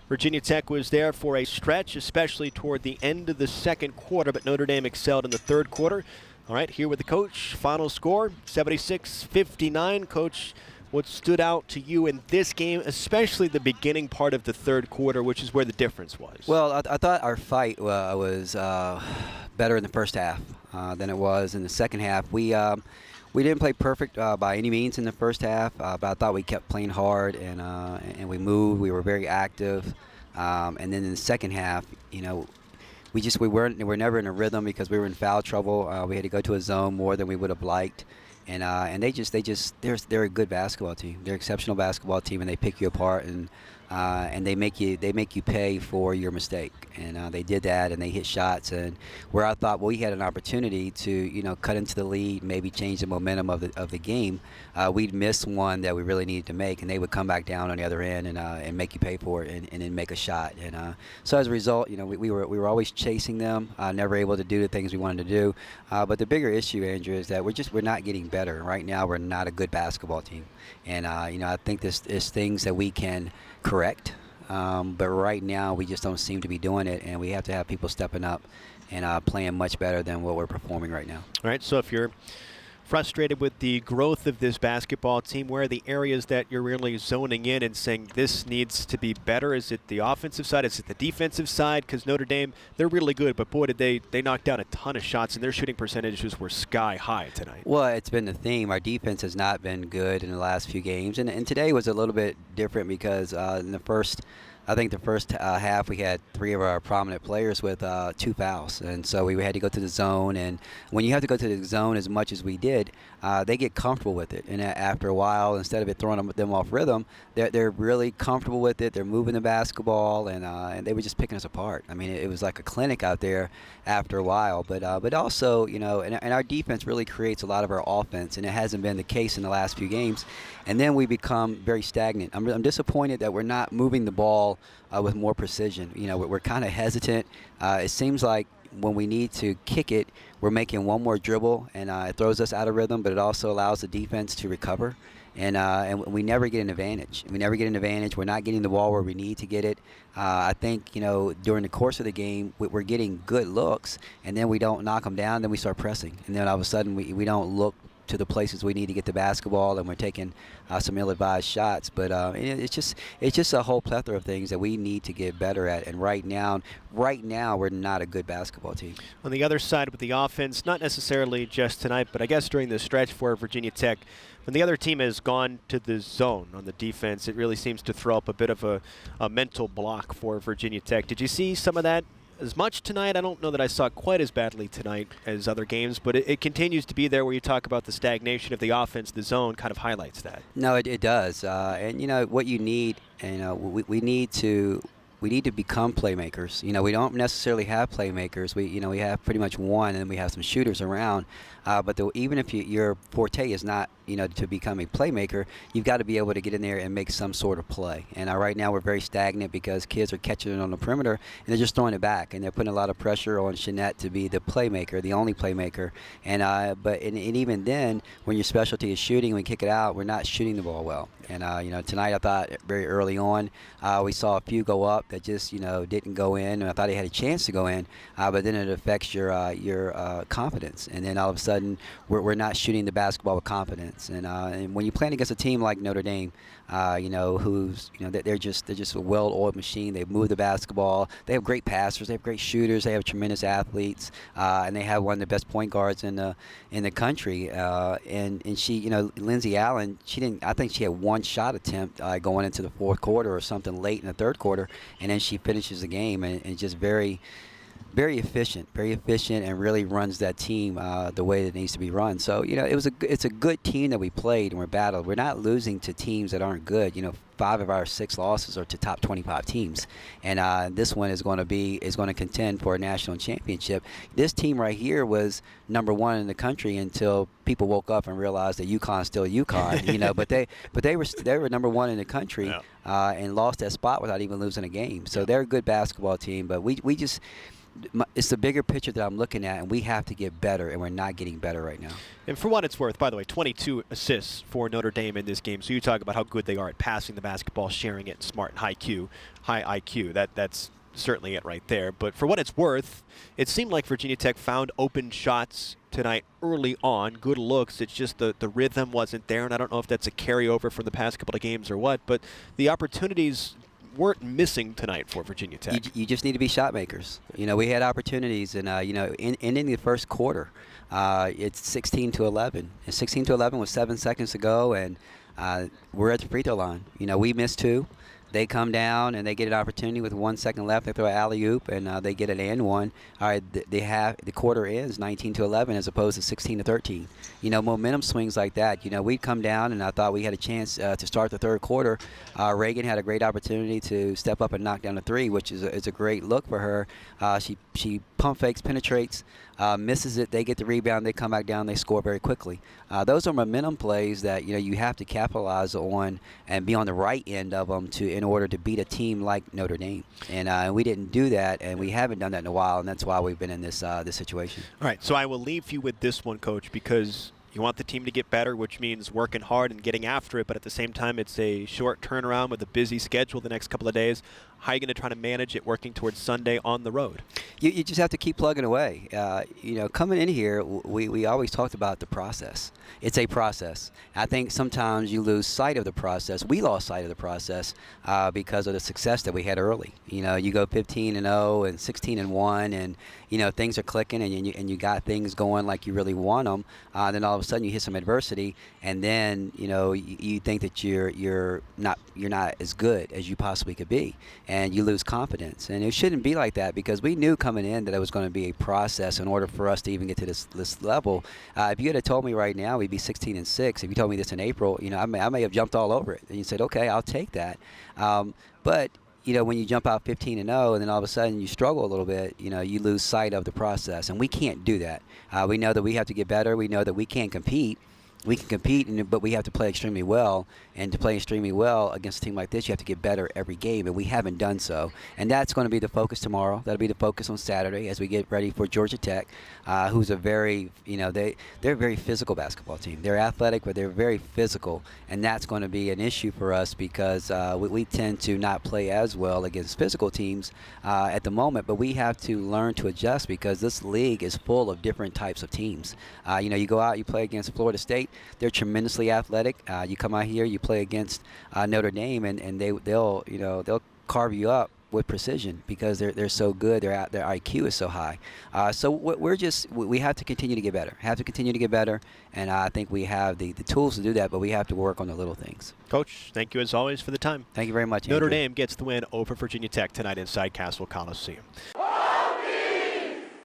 Virginia Tech was there for a stretch, especially toward the end of the second quarter, but Notre Dame excelled in the third quarter. All right, here with the coach. Final score, 76-59. Coach, what stood out to you in this game, especially the beginning part of the third quarter, which is where the difference was? Well, I thought our fight was better in the first half than it was in the second half. We didn't play perfect by any means in the first half, but I thought we kept playing hard and we moved. We were very active, and then in the second half, we were never in a rhythm because we were in foul trouble. We had to go to a zone more than we would have liked. And they're a good basketball team. They're an exceptional basketball team, and they pick you apart and they make you pay for your mistake. And they did that, and they hit shots. And where I thought we had an opportunity to cut into the lead, maybe change the momentum of the game, we'd miss one that we really needed to make, and they would come back down on the other end and make you pay for it and then make a shot. And so as a result, we were always chasing them, never able to do the things we wanted to do. But the bigger issue, Andrew, is that we're not getting better. Right now, we're not a good basketball team, and I think there's things that we can correct, but right now we just don't seem to be doing it, and we have to have people stepping up and playing much better than what we're performing right now. All right, so if you're frustrated with the growth of this basketball team, where are the areas that you're really zoning in and saying this needs to be better? Is it the offensive side? Is it the defensive side? Because Notre Dame, they're really good, but boy, did they knock down a ton of shots, and their shooting percentages were sky high tonight. Well, it's been the theme. Our defense has not been good in the last few games, and today was a little bit different because in the first half we had three of our prominent players with 2 fouls, and so we had to go to the zone. And when you have to go to the zone as much as we did, they get comfortable with it. And after a while, instead of it throwing them off rhythm, they're really comfortable with it. They're moving the basketball, and they were just picking us apart. I mean, it was like a clinic out there after a while. But also, and our defense really creates a lot of our offense, and it hasn't been the case in the last few games. And then we become very stagnant. I'm disappointed that we're not moving the ball with more precision. We're kind of hesitant. It seems like when we need to kick it, we're making one more dribble, and it throws us out of rhythm, but it also allows the defense to recover. And we never get an advantage. We're not getting the ball where we need to get it. I think, during the course of the game, we're getting good looks, and then we don't knock them down, then we start pressing. And then all of a sudden, we don't look to the places we need to get the basketball, and we're taking some ill-advised shots. But it's just a whole plethora of things that we need to get better at. And right now we're not a good basketball team. On the other side with the offense, not necessarily just tonight, but I guess during the stretch for Virginia Tech, when the other team has gone to the zone on the defense, it really seems to throw up a bit of a mental block for Virginia Tech. Did you see some of that as much tonight? I don't know that I saw it quite as badly tonight as other games, but it continues to be there where you talk about the stagnation of the offense. The zone kind of highlights that. No, it does. And what you need, we need to become playmakers. We don't necessarily have playmakers. We have pretty much one, and we have some shooters around. But even if your forte is not, to become a playmaker, you've got to be able to get in there and make some sort of play. And right now we're very stagnant because kids are catching it on the perimeter, and they're just throwing it back, and they're putting a lot of pressure on Jeanette to be the playmaker, the only playmaker. And even then, when your specialty is shooting, we kick it out, we're not shooting the ball well. And tonight I thought very early on we saw a few go up that just didn't go in, and I thought he had a chance to go in, but then it affects your confidence, and then all of a sudden we're not shooting the basketball with confidence. And when you're playing against a team like Notre Dame, who's they're just a well-oiled machine. They move the basketball. They have great passers. They have great shooters. They have tremendous athletes, and they have one of the best point guards in the country. And she, Lindsey Allen, I think she had one shot attempt going into the fourth quarter or something late in the third quarter, and then she finishes the game and just very efficient, and really runs that team the way that it needs to be run. So it's a good team that we played and we're battled. We're not losing to teams that aren't good. 5 of our 6 losses are to top 25 teams, and this one is going to contend for a national championship. This team right here was number 1 in the country until people woke up and realized that UConn's still UConn. but they were number 1 in the country, and lost that spot without even losing a game. So they're a good basketball team, but we just it's the bigger picture that I'm looking at, and we have to get better, and we're not getting better right now. And for what it's worth, by the way, 22 assists for Notre Dame in this game. So you talk about how good they are at passing the basketball, sharing it, smart and high IQ. That's certainly it right there. But for what it's worth, it seemed like Virginia Tech found open shots tonight early on, good looks. It's just the rhythm wasn't there, and I don't know if that's a carryover from the past couple of games or what, but the opportunities weren't missing tonight for Virginia Tech. You just need to be shot makers. We had opportunities, and ending the first quarter, it's 16-11. And 16-11 with 7 seconds to go, and we're at the free throw line. We missed 2. They come down and they get an opportunity with 1 second left. They throw an alley-oop and they get an and one. All right, the quarter ends 19-11 as opposed to 16-13. Momentum swings like that. We'd come down and I thought we had a chance to start the third quarter. Reagan had a great opportunity to step up and knock down a 3, which is a great look for her. She pump fakes, penetrates, misses it. They get the rebound. They come back down. They score very quickly. Those are momentum plays that you have to capitalize on and be on the right end of them in order to beat a team like Notre Dame. And we didn't do that, and we haven't done that in a while, and that's why we've been in this situation. All right, so I will leave you with this one, Coach, because you want the team to get better, which means working hard and getting after it, but at the same time, it's a short turnaround with a busy schedule the next couple of days. How are you going to try to manage it working towards Sunday on the road? You just have to keep plugging away. Coming in here, we always talked about the process. It's a process. I think sometimes you lose sight of the process. We lost sight of the process because of the success that we had early. You go 15-0 and 16-1, and things are clicking, and you got things going like you really want them. Then all of a sudden you hit some adversity, and then you think that you're not as good as you possibly could be, and you lose confidence. And it shouldn't be like that, because we knew coming in that it was going to be a process in order for us to even get to this level. If you had told me right now we'd be 16-6, if you told me this in April, I may have jumped all over it. And you said, okay, I'll take that. But when you jump out 15-0 and then all of a sudden you struggle a little bit, you lose sight of the process, and we can't do that. We know that we have to get better. We know that we can't compete. We can compete, but we have to play extremely well. And to play extremely well against a team like this, you have to get better every game, and we haven't done so. And that's going to be the focus tomorrow. That'll be the focus on Saturday as we get ready for Georgia Tech, who's a very, they're a very physical basketball team. They're athletic, but they're very physical, and that's going to be an issue for us because we tend to not play as well against physical teams at the moment. But we have to learn to adjust because this league is full of different types of teams. You go out, you play against Florida State. They're tremendously athletic. You come out here, you play against Notre Dame, and they'll carve you up with precision because they're so good. Their IQ is so high. So we have to continue to get better. And I think we have the tools to do that, but we have to work on the little things. Coach, thank you as always for the time. Thank you very much, Notre Andrew. Dame gets the win over Virginia Tech tonight inside Castle Coliseum.